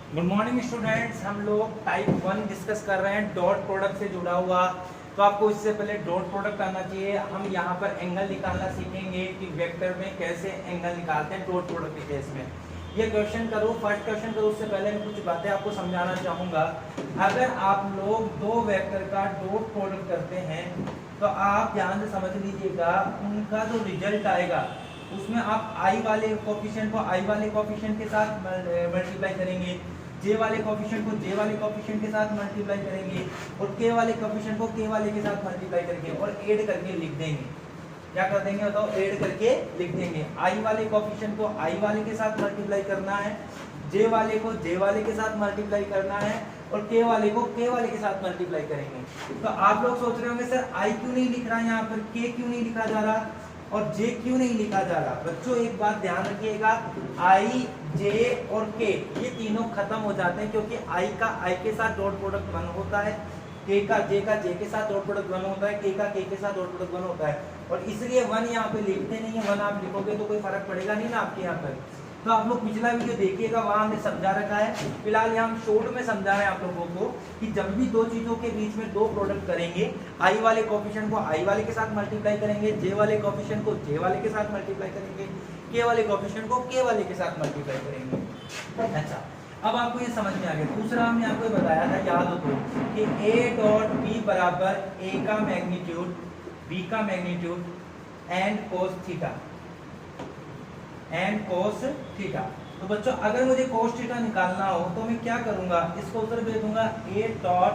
Good morning students. हम लोग type 1 discuss कर रहे हैं डॉट प्रोडक्ट से जुड़ा हुआ। तो आपको इससे पहले डॉट प्रोडक्ट आना चाहिए। हम यहाँ पर एंगल निकालना सीखेंगे कि वेक्टर में कैसे एंगल निकालते हैं डॉट प्रोडक्ट के केस में। ये क्वेश्चन करो, फर्स्ट क्वेश्चन करो, उससे पहले मैं कुछ बातें आपको समझाना चाहूँगा। अगर आप लोग दो वेक्टर का डॉट प्रोडक्ट करते हैं तो आप ध्यान से समझ लीजिएगा, उनका जो रिजल्ट आएगा उसमें आप आई वाले कोफिशिएंट को आई वाले कोफिशिएंट के साथ मल्टीप्लाई करेंगे, जे वाले कोफिशिएंट को जे वाले कोफिशिएंट के साथ मल्टीप्लाई करेंगे और के वाले कोफिशिएंट को के वाले के साथ मल्टीप्लाई करेंगे और ऐड करके लिख देंगे। क्या कर देंगे बताओ? ऐड करके लिख देंगे। आई वाले कोफिशिएंट को आई वाले के साथ मल्टीप्लाई करना है, जे वाले को जे वाले के साथ मल्टीप्लाई करना है और के वाले को के वाले के साथ मल्टीप्लाई करेंगे। तो आप लोग सोच रहे होंगे सर आई क्यों नहीं लिख रहा है, यहाँ पर के क्यों नहीं लिखा जा रहा और जे क्यों नहीं लिखा जा रहा? बच्चों एक बात ध्यान रखिएगा, आई जे और के ये तीनों खत्म हो जाते हैं क्योंकि आई का आई के साथ डॉट प्रोडक्ट 1 होता है, के का जे के साथ डॉट प्रोडक्ट 1 होता है, के का के साथ डॉट प्रोडक्ट 1 होता है और इसलिए 1 यहाँ पे लिखते नहीं है। 1 आप लिखोगे तो कोई फर्क पड़ेगा नहीं ना आपके यहाँ पर। तो आप लोग पिछला वीडियो देखिएगा, वहां हमने समझा रखा है। फिलहाल यहाँ हम शॉर्ट में समझा रहे हैं आप लोगों को कि जब भी दो चीजों के बीच में दो प्रोडक्ट करेंगे, आई वाले कोफिशिएंट को आई वाले के साथ मल्टीप्लाई करेंगे, जे वाले कोफिशिएंट को जे वाले के साथ मल्टीप्लाई करेंगे, के वाले कोफिशिएंट को के वाले के साथ मल्टीप्लाई करेंगे। अच्छा, अब आपको ये समझ में आ गया। दूसरा हमने आपको बताया था, याद हो तो, कि ए डॉट बी बराबर ए का मैग्नीट्यूड बी का magnitude and cos theta and cos theta. तो बच्चों अगर मुझे कोस थीटा निकालना हो तो मैं क्या करूंगा? इसको उत्तर दे दूंगा ए डॉट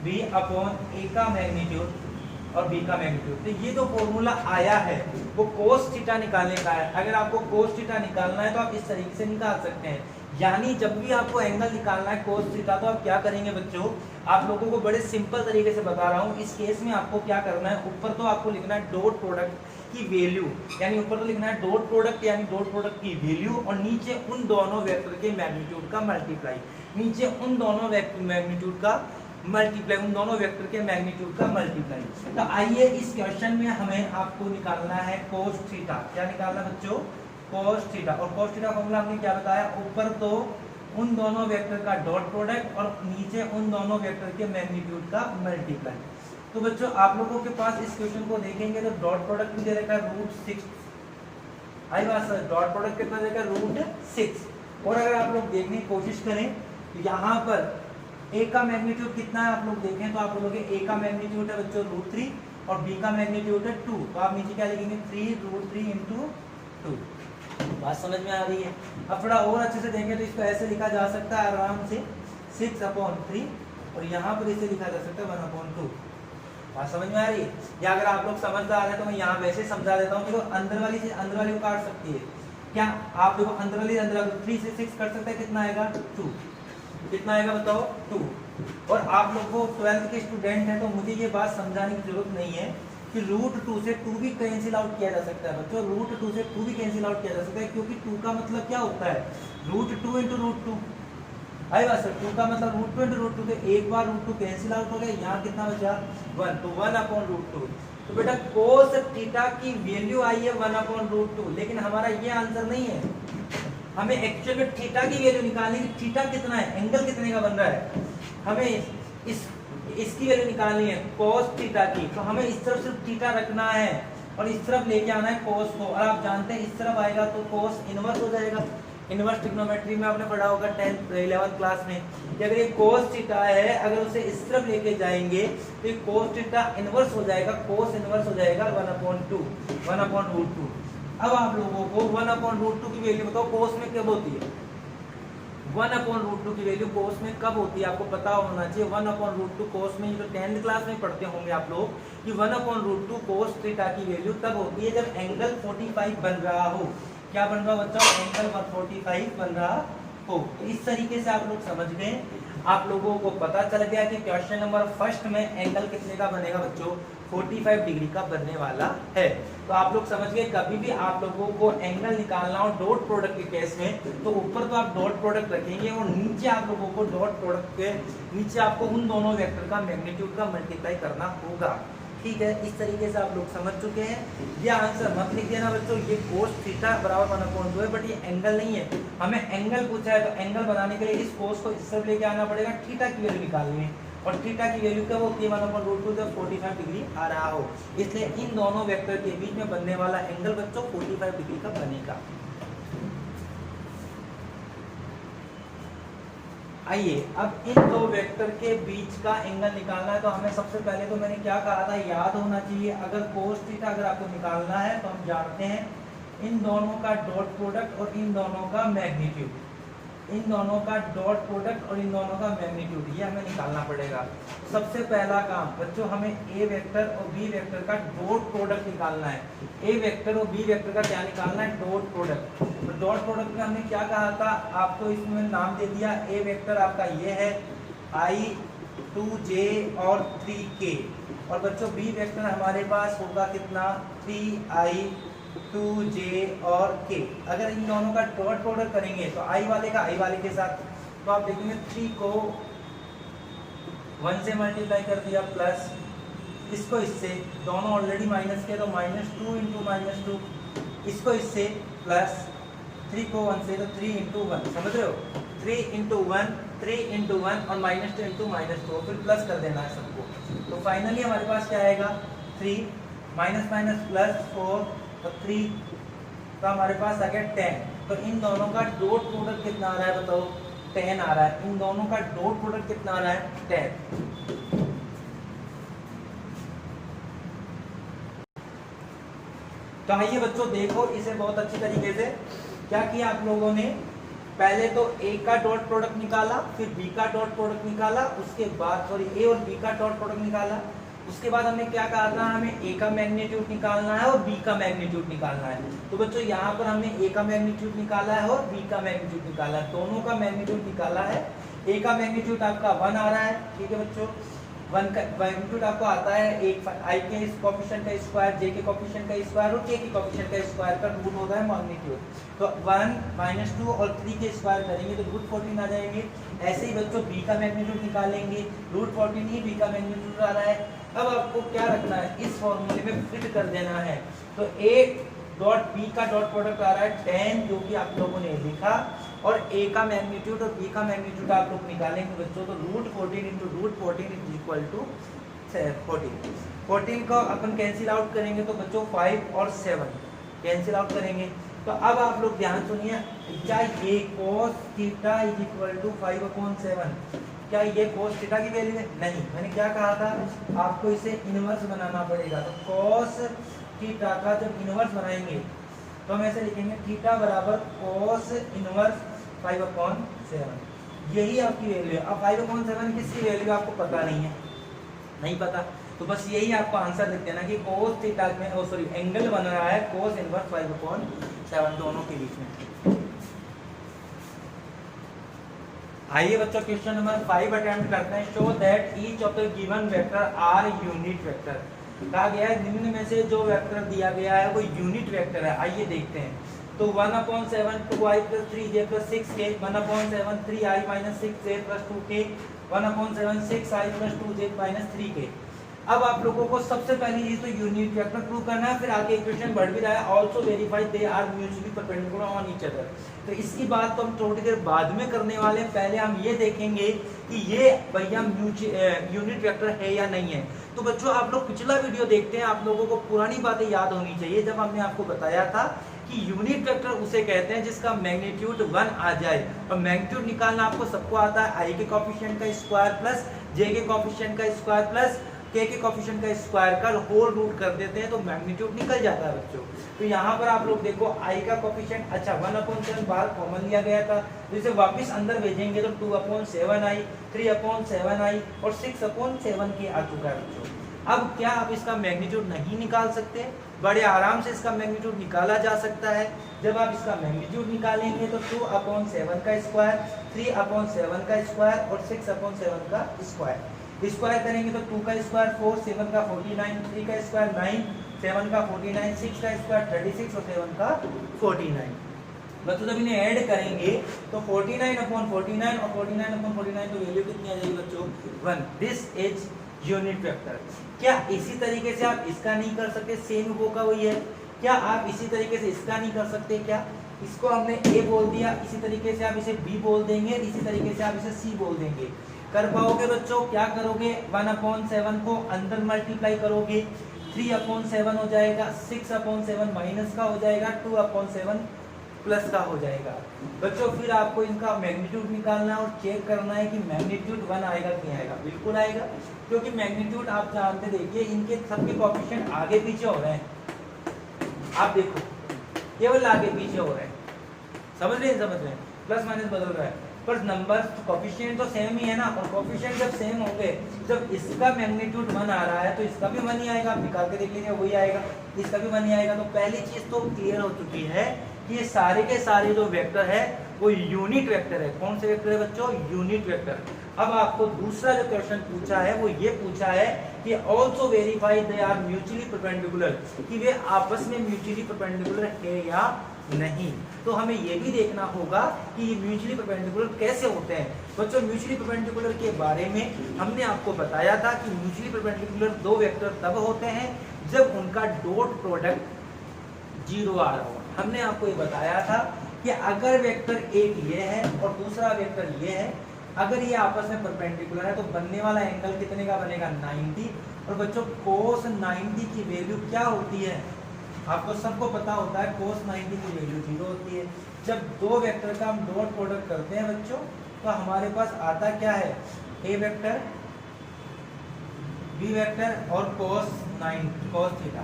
बी अपॉन ए का मैग्नीट्यूड और बी का मैग्नीट्यूड। तो ये जो फॉर्मूला आया है वो कोस थीटा निकालने का है। अगर आपको कोस थीटा निकालना है तो आप इस तरीके से निकाल सकते हैं। यानी जब भी आपको एंगल निकालना है कोस थीटा, तो आप क्या करेंगे बच्चों? आप लोगों को बड़े सिंपल तरीके से बता रहा हूँ। इस केस में आपको क्या करना है, ऊपर तो आपको लिखना है डॉट प्रोडक्ट की वैल्यू, यानी ऊपर तो लिखना है डॉट प्रोडक्ट यानी डॉट प्रोडक्ट की वैल्यू और नीचे उन दोनों वेक्टर के मैग्नीट्यूड का मल्टीप्लाई, नीचे उन दोनों मैग्नीट्यूड का मल्टीप्लाई, उन दोनों वेक्टर के मैग्नीट्यूड का मल्टीप्लाई। तो आइए इस क्वेश्चन में हमें आपको निकालना है कोस थीटा। क्या निकालना बच्चों? Cos theta. और कोस थीटा फॉर्मूला हमने क्या बताया? ऊपर तो उन दोनों वेक्टर का डॉट प्रोडक्ट और नीचे उन दोनों वेक्टर के मैग्नीट्यूड का मल्टीप्लाई। तो बच्चों आप लोगों के पास इस क्वेश्चन को देखेंगे तो डॉट प्रोडक्ट भी दे रखा है √6। आई बात सर, डॉट प्रोडक्ट कितना दे रखा है? √6। और अगर आप लोग देखने की कोशिश करें तो यहाँ पर ए का मैग्नीट्यूड कितना है आप लोग देखें तो आप बोलोगे ए का मैग्नीट्यूड है बच्चों √3 और बी का मैग्नीट्यूड है 2। तो आप नीचे क्या लिखेंगे? 3√3 × 2। बात समझ में आ रही है? अब थोड़ा और अच्छे से देखें तो इसको ऐसे लिखा जा सकता है आराम से 6/3 और यहाँ पर इसे लिखा जा सकता है 1/2। बात समझ में आ रही है? या अगर आप लोग समझदार हैं तो मैं यहाँ वैसे समझा देता हूँ। देखो अंदर वाली से अंदर वाली को काट सकती है क्या? आप देखो अंदर वाली 3 से 6 कट सकता है, कितना आएगा? 2। कितना आएगा बताओ? 2। और आप लोग को 12th के स्टूडेंट हैं तो मुझे ये बात समझाने की जरूरत नहीं है कि √2 से 2 भी कैंसिल आउट किया जा सकता है बच्चों। √2 से 2 भी कैंसिल आउट किया जा सकता है क्योंकि 2 का मतलब क्या होता है? √2 × √2। आई बात सर, 2 का मतलब √2 × √2। तो एक बार √2 कैंसिल आउट हो गया, यहाँ कितना बचा? 1। तो 1/√2। तो बेटा कोस थीटा की वैल्यू आई है 1/√2, लेकिन हमारा ये आंसर नहीं है। हमें एक्चुअल में थीटा की वैल्यू निकालनी है। थीटा कितना है, एंगल कितने का बन रहा है, हमें इसकी वैल्यू निकालनी है कोस थीटा की। तो हमें इस तरफ सिर्फ थीटा रखना है और इस तरफ लेके आना है कोस को। और आप जानते हैं इस तरफ आएगा तो कोस इनवर्स हो जाएगा। इनवर्स ट्रिग्नोमेट्री में आपने पढ़ा होगा 11th क्लास में कि अगर ये कोस थीटा है, अगर उसे इस तरफ लेके जाएंगे तो ये कोस थीटा इनवर्स हो जाएगा, कोस इनवर्स हो जाएगा 1/2। अब आप लोगों को 1/√2 की वैल्यू बताओ कोस में कब होती है? 1/√2 की वैल्यू कोस में कब होती है आपको पता होना चाहिए। 1/√2 कोस में, ये तो 10th क्लास में पढ़ते होंगे आप लोग कि 1/√2 कोस थीटा की वैल्यू तब होती है जब एंगल 45 बन रहा हो। क्या बन रहा बच्चों? एंगल 45 बन रहा हो। तो इस तरीके से आप लोग समझ गए। आप लोगों को पता चल गया कि क्वेश्चन नंबर फर्स्ट में एंगल कितने का बनेगा बच्चों? 45 डिग्री का बनने वाला है। तो आप लोग समझ गए, कभी भी आप लोगों को एंगल निकालना हो डॉट प्रोडक्ट के केस में तो ऊपर तो आप डॉट प्रोडक्ट रखेंगे और नीचे आप लोगों को डॉट प्रोडक्ट के नीचे आपको उन दोनों वेक्टर का मैग्नीट्यूड का मल्टीप्लाई करना होगा। ठीक है, इस तरीके से आप लोग समझ चुके हैं। ये आंसर मत लिख देना बच्चों, ये कोस थीटा बराबर 1/2 है, बट ये एंगल नहीं है, हमें एंगल पूछा है, तो एंगल बनाने के लिए इस कोस को इस तरफ लेके आना पड़ेगा, थीटा की वैल्यू निकालनी है, और थीटा की वैल्यू क्या होती है 1/2 जब 45 डिग्री आ रहा हो, इसलिए इन दोनों वेक्टर के बीच में बनने वाला एंगल बच्चों 45 डिग्री का बनेगा। आइए अब इन दो वेक्टर के बीच का एंगल निकालना है, तो हमें सबसे पहले तो मैंने क्या कहा था याद होना चाहिए, अगर कोस थीटा अगर आपको निकालना है तो हम जानते हैं इन दोनों का डॉट प्रोडक्ट और इन दोनों का मैग्नीट्यूड, इन दोनों का डॉट प्रोडक्ट और इन दोनों का मैग्नीट्यूड, ये हमें निकालना पड़ेगा। सबसे पहला काम बच्चों हमें ए वेक्टर और बी वेक्टर का डॉट प्रोडक्ट निकालना है। ए वेक्टर और बी वेक्टर का क्या निकालना है, डॉट प्रोडक्ट। तो डॉट प्रोडक्ट में हमने क्या कहा था, आपको इसमें नाम दे दिया, ए वेक्टर आपका ये है i 2j और 3k, और बच्चों बी वेक्टर हमारे पास होगा कितना 3i 2j और k। अगर इन दोनों का डॉट प्रोडक्ट करेंगे तो i वाले का i वाले के साथ, तो आप देखेंगे 3 को 1 से मल्टीप्लाई कर दिया प्लस इसको इससे, दोनों ऑलरेडी माइनस के, तो -2 × -2, इसको इससे प्लस 3 को 1 से, तो 3 × 1, समझ रहे हो, 3 × 1 3 × 1 और -2 × -2, फिर प्लस कर देना है सबको। तो फाइनली हमारे पास क्या आएगा 3 माइनस प्लस 4 और 3, तो हमारे पास आ गया 10। तो इन दोनों का डॉट प्रोडक्ट कितना आ रहा है बताओ, 10 आ रहा है। इन दोनों का डॉट प्रोडक्ट कितना आ रहा है, 10। तो आइए बच्चों देखो इसे बहुत अच्छी तरीके से क्या किया आप लोगों ने, पहले तो ए का डॉट प्रोडक्ट निकाला, फिर बी का डॉट प्रोडक्ट निकाला, उसके बाद सॉरी ए और बी का डॉट प्रोडक्ट निकाला, उसके बाद हमने क्या कहा था, हमें ए का मैग्नीट्यूड निकालना है और बी का मैग्नीट्यूड निकालना है। तो बच्चों यहाँ पर हमने ए का मैग्नीट्यूड निकाला है और बी का मैग्नीट्यूड निकाला है, दोनों का मैग्नीट्यूड निकाला है। ए का मैग्नीट्यूड आपका 1 आ रहा है, ठीक है बच्चों, 1 का मैग्नीट्यूड आपको आता है एक आई के कोएफिशिएंट का स्क्वायर, जे के कोएफिशिएंट का स्क्वायर और के के कोएफिशिएंट का स्क्वायर का रूट होता है मैग्नीट्यूड। तो 1 -2 और 3 के स्क्वायर करेंगे तो रूट 14 आ जाएंगे। ऐसे ही बच्चों बी का मैग्नीट्यूड निकालेंगे, रूट 14 ही बी का मैग्नीट्यूड आ रहा है। अब आपको क्या रखना है, इस फॉर्मूले में फिट कर देना है। तो ए डॉट बी का डॉट प्रोडक्ट आ रहा है 10, जो कि आप लोगों ने लिखा, और ए का मैग्नीट्यूड और बी का मैग्नीट्यूड आप लोग निकालेंगे बच्चों, तो root 14 × root 14 is equal to 14। 14 को अपन कैंसिल आउट करेंगे तो बच्चों 5 और 7 कैंसिल आउट करेंगे। तो अब आप लोग ध्यान सुनिए, क्या ये cos theta is equal to 5/7, क्या ये cos थीटा की वैल्यू है? नहीं, मैंने क्या कहा था, आपको इसे इनवर्स बनाना पड़ेगा। तो cos थीटा का जब इनवर्स बनाएंगे तो हम ऐसे लिखेंगे थीटा बराबर cos इनवर्स 5/7, यही आपकी वैल्यू है। अब 5/7 किसकी वैल्यू आपको पता नहीं है, नहीं पता, तो बस यही आपको आंसर लिख देना कि cos थीटा में एंगल बन रहा है cos इनवर्स 5/7 दोनों के बीच में। आइए बच्चों क्वेश्चन नंबर 5 अटेम्प्ट करते हैं। Show that each of the given vector are unit vector. कहा गया है निम्न में से जो वेक्टर दिया गया है वो यूनिट वेक्टर है। आइए देखते हैं। तो 1/7 2i + 3j + 6k, 1/7 3i - 6j + 2k, 1/7 6i + 2j - 3k। अब आप लोगों को सबसे पहली चीज तो यूनिट वेक्टर प्रूव करना है, फिर आगे इक्वेशन बढ़ भी रहा है, also verify they are mutually perpendicular on each other. तो इसकी बात तो हम थोड़ी देर बाद में करने वाले हैं, पहले हम ये देखेंगे कि ये भैया यूनिट वेक्टर है या नहीं है। तो बच्चों आप लोग पिछला वीडियो देखते हैं, आप लोगों को पुरानी बातें याद होनी चाहिए, जब हमने आपको बताया था कि यूनिट वेक्टर उसे कहते हैं जिसका मैग्नीट्यूड 1 आ जाए, और मैग्नीट्यूड निकालना आपको सबको आता है, आई के कोएफिशिएंट का स्क्वायर प्लस जे के कोएफिशिएंट का स्क्वायर प्लस के कोएफिशिएंट का स्क्वायर का होल रूट कर देते हैं तो मैग्नीट्यूड निकल जाता है बच्चों। तो यहाँ पर आप लोग देखो आई का कोएफिशिएंट, अच्छा 1/7 बाहर कॉमन लिया गया था, तो इसे वापस अंदर भेजेंगे तो 2/7i, 3/7i और 6/7 के आ चुका है बच्चों। अब क्या आप इसका मैग्नीट्यूड नहीं निकाल सकते? बड़े आराम से इसका मैग्नीट्यूड निकाला जा सकता है। जब आप इसका मैग्नीट्यूड निकालेंगे तो 2/7 का स्क्वायर, 3/7 का स्क्वायर और 6/7 का स्क्वायर, स्क्वायर करेंगे तो 2 का स्क्वायर 4, 7 का 49, 3 का स्क्वायर 9, 7 का 49, 6 का स्क्वायर 36 और 7 का 49। बच्चों जब इन्हें ऐड करेंगे तो 49/49 और 49/49 तो वैल्यू कितनी आ जाएगी बच्चों 1। This is unit vector. क्या इसी तरीके से आप इसका नहीं कर सकते? सेम वो का वही है। क्या आप इसी तरीके से इसका नहीं कर सकते? क्या इसको हमने ए बोल दिया, इसी तरीके से आप इसे बी बोल देंगे, इसी तरीके से आप इसे सी बोल देंगे। कर पाओगे बच्चों? क्या करोगे? 1/7 को अंदर मल्टीप्लाई करोगे, 3/7 हो जाएगा, 6/7 माइनस का हो जाएगा, 2/7 प्लस का हो जाएगा। बच्चों फिर आपको इनका मैग्नीट्यूड निकालना और चेक करना है कि मैग्नीट्यूड 1 आएगा कि नहीं आएगा। बिल्कुल आएगा, क्योंकि मैग्नीट्यूड आप जानते, देखिए इनके सबके कोएफिशिएंट आगे पीछे हो रहे हैं। आप देखो केवल आगे पीछे हो रहे हैं, समझ रहे हैं, प्लस माइनस बदल रहा है, पर नंबर कोएफिशिएंट तो सेम ही है ना। और कोएफिशिएंट जब सेम होंगे, जब इसका मैग्नीट्यूड 1 आ रहा है तो इसका भी 1 ही आएगा। आप निकाल के देख लीजिए, वही आएगा, इसका भी 1 ही आएगा। तो पहली चीज तो क्लियर हो चुकी है कि ये सारे के सारे जो वेक्टर है वो यूनिट वेक्टर है। कौन से वेक्टर है बच्चों? Unit vector. अब आपको दूसरा जो क्वेश्चन पूछा है वो ये पूछा है कि also verify they are mutually perpendicular, कि वे आपस में म्यूचुअली परपेंडिकुलर है या नहीं। तो हमें ये भी देखना होगा कि ये म्यूचुअली परपेंडिकुलर कैसे होते हैं। बच्चों म्यूचुअली परपेंडिकुलर के बारे में हमने आपको बताया था कि म्यूचुअली परपेंडिकुलर दो वेक्टर तब होते हैं जब उनका डॉट प्रोडक्ट 0 आ रहा हो। हमने आपको ये बताया था कि अगर वेक्टर एक ये है और दूसरा वेक्टर ये है, अगर ये आपस में परपेंडिकुलर है तो बनने वाला एंगल कितने का बनेगा? 90। और बच्चों cos 90 की वैल्यू क्या होती है? आपको सबको पता होता है cos 90 की वैल्यू 0 होती है। जब दो वेक्टर का हम डॉट प्रोडक्ट करते हैं बच्चों, तो हमारे पास आता क्या है? ए वेक्टर, बी वेक्टर और cos थीटा।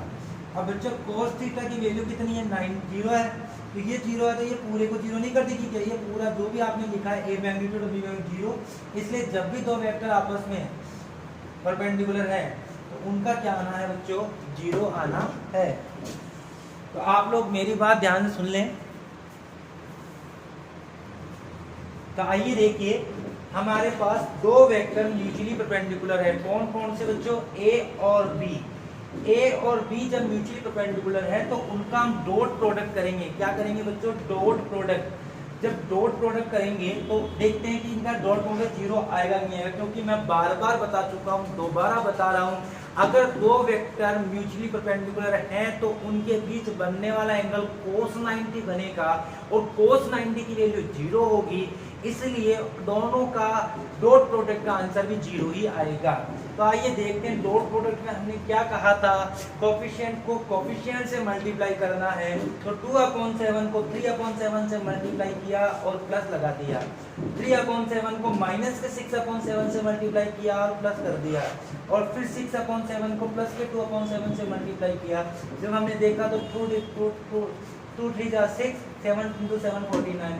अब बच्चों cos थीटा की वैल्यू कितनी है? 0 है। तो ये 0 है तो ये पूरे को 0 नहीं कर देगी क्या? ये पूरा जो भी आपने लिखा है ए मैग्नीट्यूड और बी मैग्नीट्यूड 0। इसलिए जब भी दो वेक्टर आपस में परपेंडिकुलर है तो उनका क्या आना है बच्चों? 0 आना है। तो आप लोग मेरी बात ध्यान से सुन लें। तो आइए देखिए, हमारे पास दो वेक्टर म्यूचुअली परपेंडिकुलर है। कौन कौन से बच्चों? ए और बी। ए और बी जब म्यूचुअली परपेंडिकुलर है तो उनका हम डॉट प्रोडक्ट करेंगे। क्या करेंगे बच्चों? Dot product. जब डॉट प्रोडक्ट करेंगे तो देखते हैं कि इनका डॉट प्रोडक्ट 0 आएगा नहीं आएगा, क्योंकि मैं बार बार बता चुका हूँ, दोबारा बता रहा हूँ, अगर दो वेक्टर म्यूचुअली परपेंडिकुलर हैं तो उनके बीच बनने वाला एंगल cos 90 बनेगा और cos 90 की वैल्यू 0 होगी। इसलिए दोनों का डॉट प्रोडक्ट का आंसर भी 0 ही आएगा। तो आइए देखते हैं डॉट प्रोडक्ट में हमने क्या कहा था। कोएफिशिएंट को कोएफिशिएंट से मल्टीप्लाई करना है, तो 2/7 को 3/7 से मल्टीप्लाई किया और प्लस लगा दिया। 3/7 को माइनस के 6/7 से मल्टीप्लाई किया और प्लस कर दिया, और फिर 6/7 को प्लस के 2/7 से मल्टीप्लाई किया। जब हमने देखा तो 2 3 जा 6, 7 × 7 49,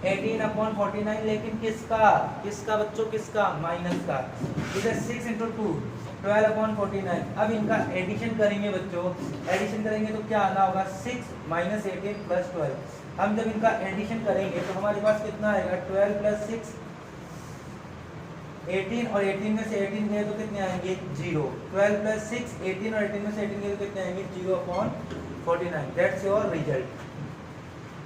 18/49, लेकिन किसका बच्चों? किसका? माइनस का। इधर 6 × 2 12/49। अब इनका एडिशन करेंगे बच्चों, एडिशन करेंगे तो क्या आना होगा? 6 - 18 + 12। हम जब इनका एडिशन करेंगे तो हमारे पास कितना आएगा? 12 + 6 18, और 18 में से 18 गए तो कितने आएंगे? 0। 12 + 6 18, और 18 में से 18 गए तो कितने आएंगे? 0/49। That's your result.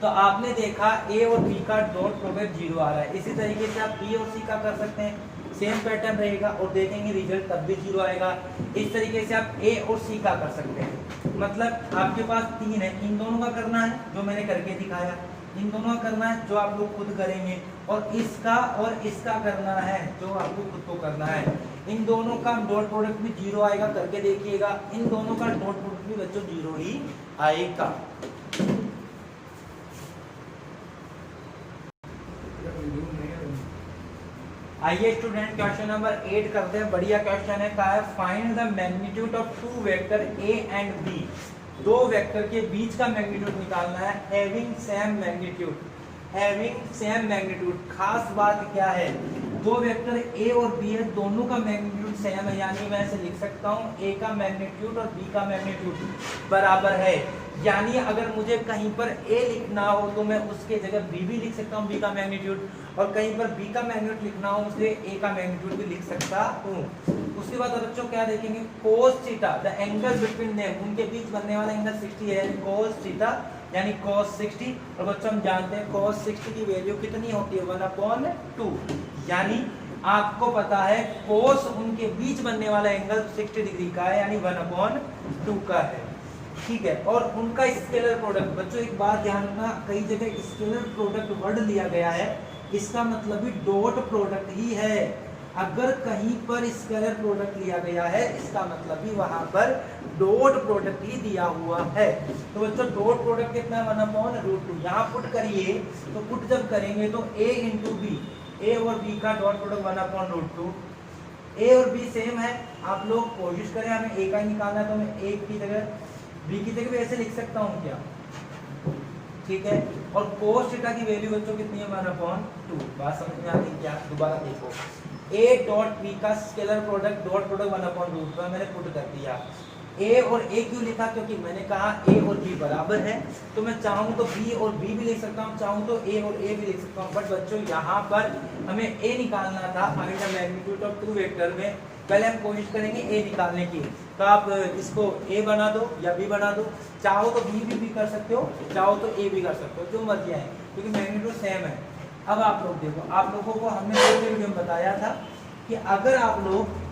तो आपने देखा ए और बी का डॉट प्रोडक्ट 0 आ रहा है। इसी तरीके से आप बी और सी का कर सकते हैं, सेम पैटर्न रहेगा और देखेंगे रिजल्ट तब भी 0 आएगा। इस तरीके से आप ए और सी का कर सकते हैं। मतलब आपके पास 3 है, इन दोनों का करना है जो मैंने करके दिखाया, इन दोनों का करना है जो आप लोग खुद करेंगे, और इसका करना है जो आपको खुद को करना है। इन दोनों का डॉट प्रोडक्ट भी 0 आएगा, करके देखिएगा। इन दोनों का डॉट प्रोडक्ट भी बच्चों 0 ही आएगा। आइए स्टूडेंट क्वेश्चन नंबर 8 करते हैं। बढ़िया क्वेश्चन है। कहा है find the magnitude of two vector A and B. दो वेक्टर के बीच का मैग्नीट्यूड निकालना है। Having same magnitude, having same magnitude. खास बात क्या है? दो वेक्टर ए और बी है, दोनों का मैग्नीट्यूड सेम है, यानी मैं ऐसे लिख सकता हूँ ए का मैग्नीट्यूड और बी का मैग्नीट्यूड बराबर है। यानी अगर मुझे कहीं पर ए लिखना हो तो मैं उसके जगह बी भी लिख सकता हूँ, बी का मैग्नीट्यूड, और कहीं पर बी का मैग्नीट्यूड लिखना हो उसके ए का मैग्नीट्यूड भी लिख सकता हूँ। उसके बाद बच्चों क्या देखेंगे? cos theta, the angle between them, उनके बीच बनने वाला एंगल 60 है, यानी cos थीटा यानी cos 60। और बच्चों हम जानते हैं cos 60 की वैल्यू कितनी होती है? 1/2। यानी आपको पता है कोस उनके बीच बनने वाला एंगल 60 डिग्री का है, यानी 1/2 का है, ठीक है। और उनका स्केलर प्रोडक्ट, बच्चों एक बात ध्यान रखना, कई जगह स्केलर प्रोडक्ट वर्ड लिया गया है, इसका मतलब भी डॉट प्रोडक्ट ही है। अगर कहीं पर स्केलर प्रोडक्ट लिया गया है, इसका मतलब भी वहां पर डॉट प्रोडक्ट ही दिया हुआ है। तो बच्चों डॉट प्रोडक्ट कितना है 1/√2। यहाँ पुट करिए, तो पुट जब करेंगे तो a इंटू बी, ए और बी का डॉट प्रोडक्ट 1/√2। ए और बी सेम है, आप लोग कोशिश करें, हमें ए का ही निकालना है, तो मैं ए की जगह बी की जगह भी ऐसे लिख सकता हूँ क्या, ठीक है। और cos थीटा की वैल्यू बच्चों कितनी है 1/2। बात समझ में आ गई क्या? दोबारा देखो, a डॉट b का स्केलर प्रोडक्ट डॉट प्रोडक्ट 1/√2 मैंने पुट कर दिया। a और a क्यों लिखा? क्योंकि मैंने कहा a और b बराबर है, तो मैं चाहूँ तो b और b भी लिख सकता हूँ, चाहूँ तो a और a भी लिख सकता हूँ। बट बच्चों यहाँ पर हमें a निकालना था, find the magnitude of two vector में। पहले हम कोशिश करेंगे a निकालने की, तो आप इसको a बना दो या b बना दो, चाहो तो b भी कर सकते हो, चाहो तो a भी कर सकते हो, जो मर्जी आए, क्योंकि मैग्नीट्यूड सेम है। अब आप लोग देखो, आप लोगों को हमने पिछले वीडियो में बताया था कि अगर आप लोग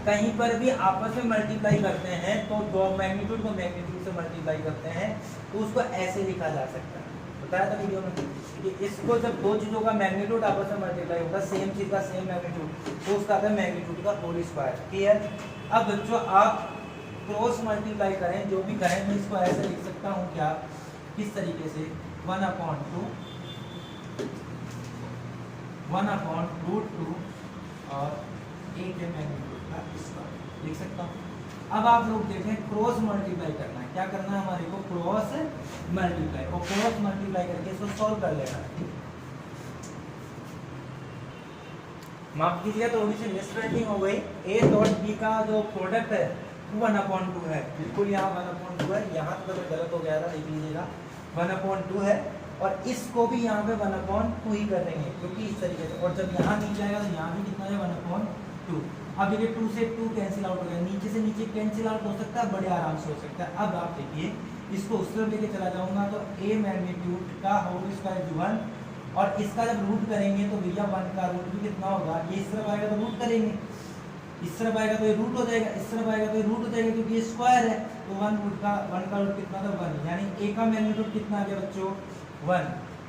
कहीं पर भी आपस में मल्टीप्लाई करते हैं, तो दो मैग्नीट्यूड को मैग्नीट्यूड से मल्टीप्लाई करते हैं, तो उसको ऐसे लिखा जा सकता है, बताया था वीडियो में कि इसको जब दो चीजों का मैग्नीट्यूड आपस में मल्टीप्लाई होगा, सेम चीज का सेम मैग्नीट्यूड, तो उसका आता है मैग्नीट्यूड का होल स्क्वायर। क्लियर? अब बच्चों आप क्रॉस मल्टीप्लाई करें, जो भी करें, मैं इसको ऐसे लिख सकता हूँ क्या, किस तरीके से 1/2 1/√2 और a के मैग्नीट्यूड का स्क्वायर लिख सकता हूँ। अब आप लोग देखें, क्रॉस मल्टीप्लाई करना है, क्या करना है हमारे को, क्रॉस मल्टीप्लाई, और क्रॉस मल्टीप्लाई करके इसको सॉल्व कर लेना है। माफ कीजिएगा, थोड़ी सी मिसप्रिंटिंग हो गई। a डॉट b का जो प्रोडक्ट है 1/2 है, बिल्कुल यहाँ 1/2 है, यहाँ तो गलत हो गया था, देख लीजिएगा 1/2 है, और इसको भी यहाँ पे 1/2 ही कर देंगे, क्योंकि इस तरीके से, और जब यहाँ नीचे आएगा तो यहाँ भी कितना है 1/2। अब देखिए 2 से 2 कैंसिल आउट हो गया, नीचे से नीचे कैंसिल आउट हो सकता है, बड़े आराम से हो सकता है। अब आप देखिए, इसको उस तरफ लेके चला जाऊंगा तो a मैग्नीट्यूड का होल स्क्वायर 1, और इसका जब रूट करेंगे तो भैया 1 का रूट भी कितना होगा, ये इस तरफ आएगा तो रूट करेंगे, इस तरफ आएगा तो ये रूट हो जाएगा, इस तरफ आएगा तो ये रूट हो जाएगा, क्योंकि ये स्क्वायर है। तो 1 का रूट कितना था 1, यानी a का मैग्नीट्यूड कितना आ गया बच्चों 1,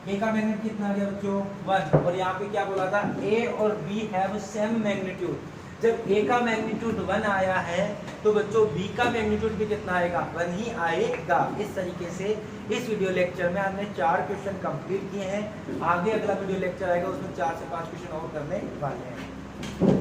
a का मैग्नीट्यूड कितना आ गया बच्चों 1। और यहाँ पे क्या बोला था, a और b हैव सेम मैग्नीट्यूड। जब a का मैग्नीट्यूड 1 आया है, तो बच्चों b का मैग्नीट्यूड भी कितना आएगा 1 ही आएगा। इस तरीके से इस वीडियो लेक्चर में हमने 4 क्वेश्चन कंप्लीट किए हैं। आगे अगला वीडियो लेक्चर आएगा, उसमें 4 से 5 क्वेश्चन और करने वाले हैं।